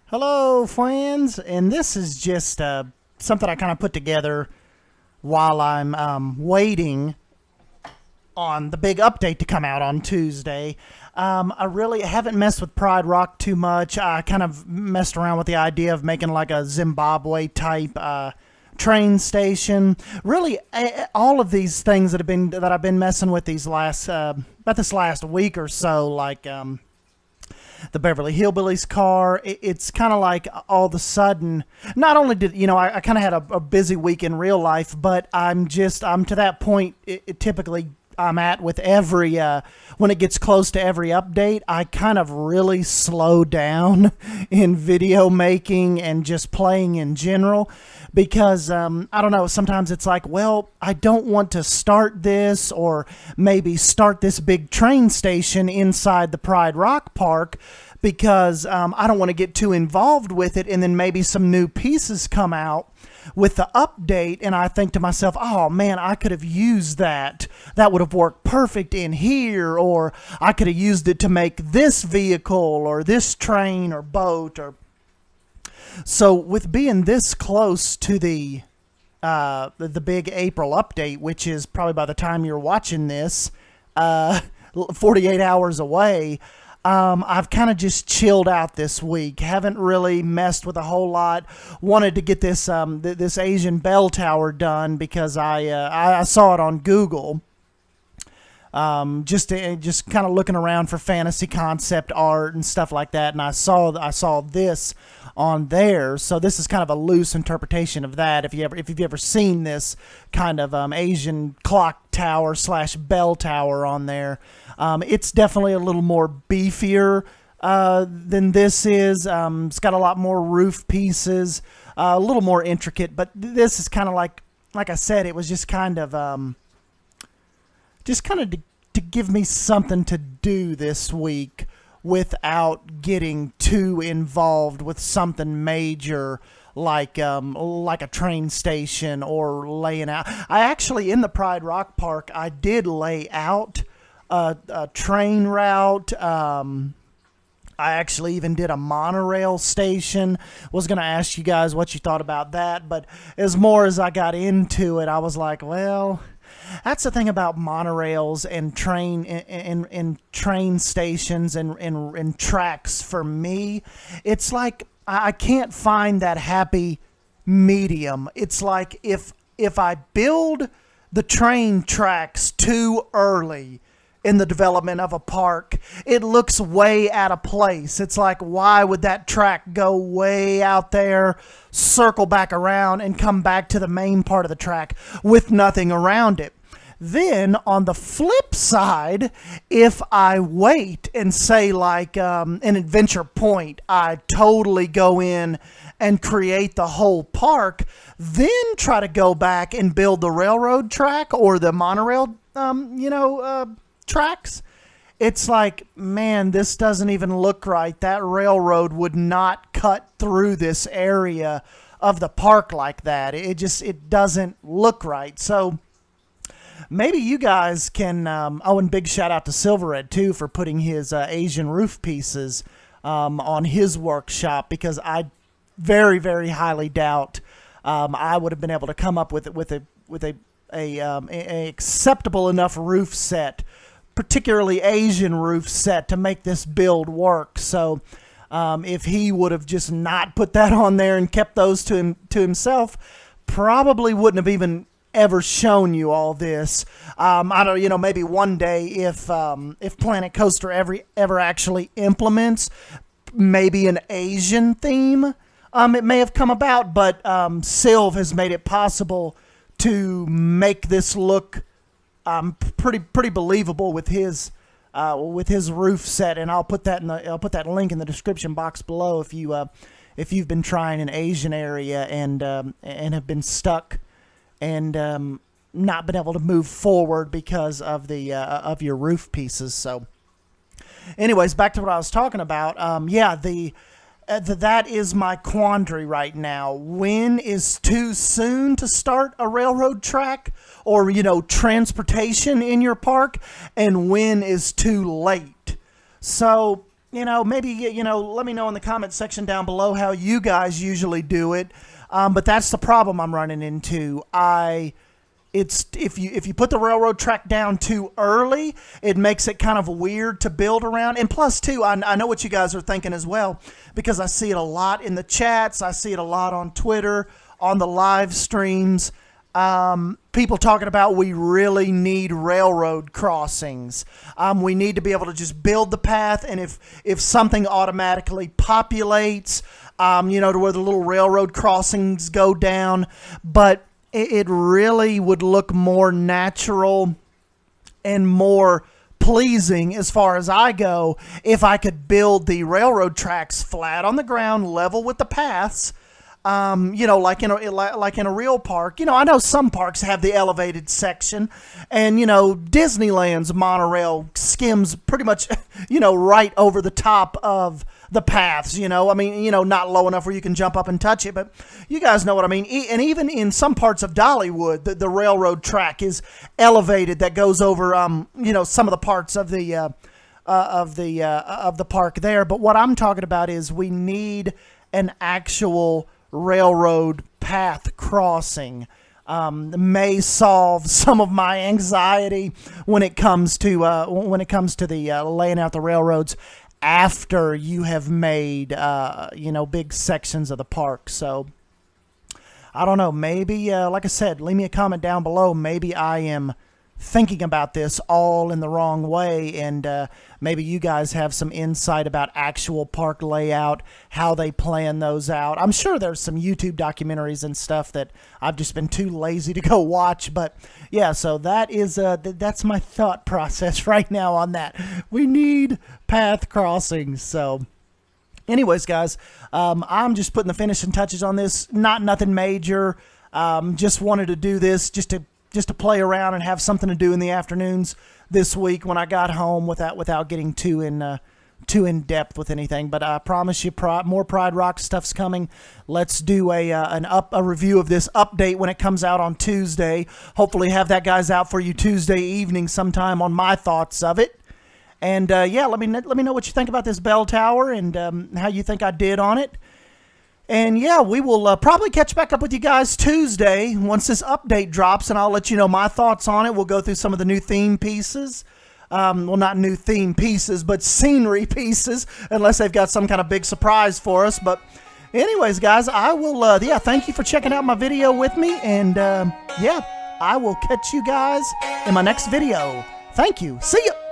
Hello, friends, and this is just something I kind of put together while I'm waiting on the big update to come out on Tuesday. I really haven't messed with Pride Rock too much. I kind of messed around with the idea of making like a Zimbabwe type train station. Really, all of these things that I've been messing with these last about this last week or so, like the Beverly Hillbillies car. It's kind of like all of a sudden, not only did, I kind of had a busy week in real life, but I'm to that point, typically I'm at with every, when it gets close to every update, I kind of really slow down in video making and just playing in general. Because, I don't know, sometimes it's like, well, I don't want to start this or maybe start this big train station inside the Pride Rock Park because I don't want to get too involved with it, and then maybe some new pieces come out with the update and I think to myself, oh man, I could have used that. That would have worked perfect in here, or I could have used it to make this vehicle or this train or boat. Or so with being this close to the big April update, which is probably by the time you're watching this 48 hours away, I've kind of just chilled out this week. Haven't really messed with a whole lot. Wanted to get this this Asian bell tower done because I saw it on Google. Just kind of looking around for fantasy concept art and stuff like that, and I saw this on there. So this is kind of a loose interpretation of that. If you've ever seen this kind of Asian clock tower / bell tower on there, it's definitely a little more beefier than this is. It's got a lot more roof pieces, a little more intricate. But this is kind of like I said, it was just kind of to give me something to do this week without getting too involved with something major like a train station or laying out. I actually, in the Pride Rock Park, I did lay out a train route. I actually even did a monorail station. Was going to ask you guys what you thought about that, but as I got into it, I was like, well, that's the thing about monorails and train stations and tracks for me. It's like I can't find that happy medium. It's like if I build the train tracks too early in the development of a park, it looks way out of place. It's like, why would that track go way out there, circle back around, and come back to the main part of the track with nothing around it? Then, on the flip side, if I wait and say like an Adventure Point, I totally go in and create the whole park, then try to go back and build the railroad track or the monorail, tracks, it's like, man, this doesn't even look right. That railroad would not cut through this area of the park like that. It doesn't look right. So maybe you guys can, oh, and big shout out to Silverhead too for putting his Asian roof pieces on his workshop, because I very, very highly doubt I would have been able to come up with a acceptable enough roof set, particularly Asian roof set, to make this build work. So if he would have just not put that on there and kept those to himself, probably wouldn't have even ever shown you all this. I don't, maybe one day if Planet Coaster ever actually implements maybe an Asian theme, it may have come about. But Sylv has made it possible to make this look pretty believable with his roof set, and I'll put that link in the description box below if you've been trying an Asian area and have been stuck and not been able to move forward because of the of your roof pieces. So, anyways, back to what I was talking about. Yeah, that is my quandary right now. When is too soon to start a railroad track or, transportation in your park, and when is too late? So you know, maybe, you know, let me know in the comment section down below how you guys usually do it. But that's the problem I'm running into. If you put the railroad track down too early, it makes it kind of weird to build around. And plus, too, I know what you guys are thinking as well, because I see it a lot in the chats. I see it a lot on Twitter, on the live streams. People talking about we really need railroad crossings. We need to be able to just build the path, and if something automatically populates, you know, to where the little railroad crossings go down. But it really would look more natural and more pleasing as far as I go if I could build the railroad tracks flat on the ground, level with the paths. You know, like in a real park. You know, I know some parks have the elevated section, and, you know, Disneyland's monorail skims pretty much, you know, right over the top of the paths, you know. I mean, you know, not low enough where you can jump up and touch it, but you guys know what I mean. And even in some parts of Dollywood, the railroad track is elevated that goes over, you know, some of the parts of the park there. But what I'm talking about is we need an actual railroad path crossing. May solve some of my anxiety when it comes to the laying out the railroads after you have made you know, big sections of the park. So I don't know, maybe like I said, leave me a comment down below. Maybe I am thinking about this all in the wrong way, and maybe you guys have some insight about actual park layout, how they plan those out. I'm sure there's some YouTube documentaries and stuff that I've just been too lazy to go watch, but yeah, so that is that's my thought process right now on that. We need path crossings. So anyways, guys, I'm just putting the finishing touches on this. Nothing major. Just wanted to do this just to play around and have something to do in the afternoons this week when I got home without getting too in depth with anything. But I promise you, more Pride Rock stuff's coming. Let's do a review of this update when it comes out on Tuesday. Hopefully have that guys out for you Tuesday evening sometime on my thoughts of it. And yeah, let me know what you think about this bell tower and how you think I did on it. And yeah, we will probably catch back up with you guys Tuesday once this update drops, and I'll let you know my thoughts on it. We'll go through some of the new theme pieces. Well, not new theme pieces, but scenery pieces, unless they've got some kind of big surprise for us. But anyways, guys, I will, yeah, thank you for checking out my video with me. And yeah, I will catch you guys in my next video. Thank you. See ya.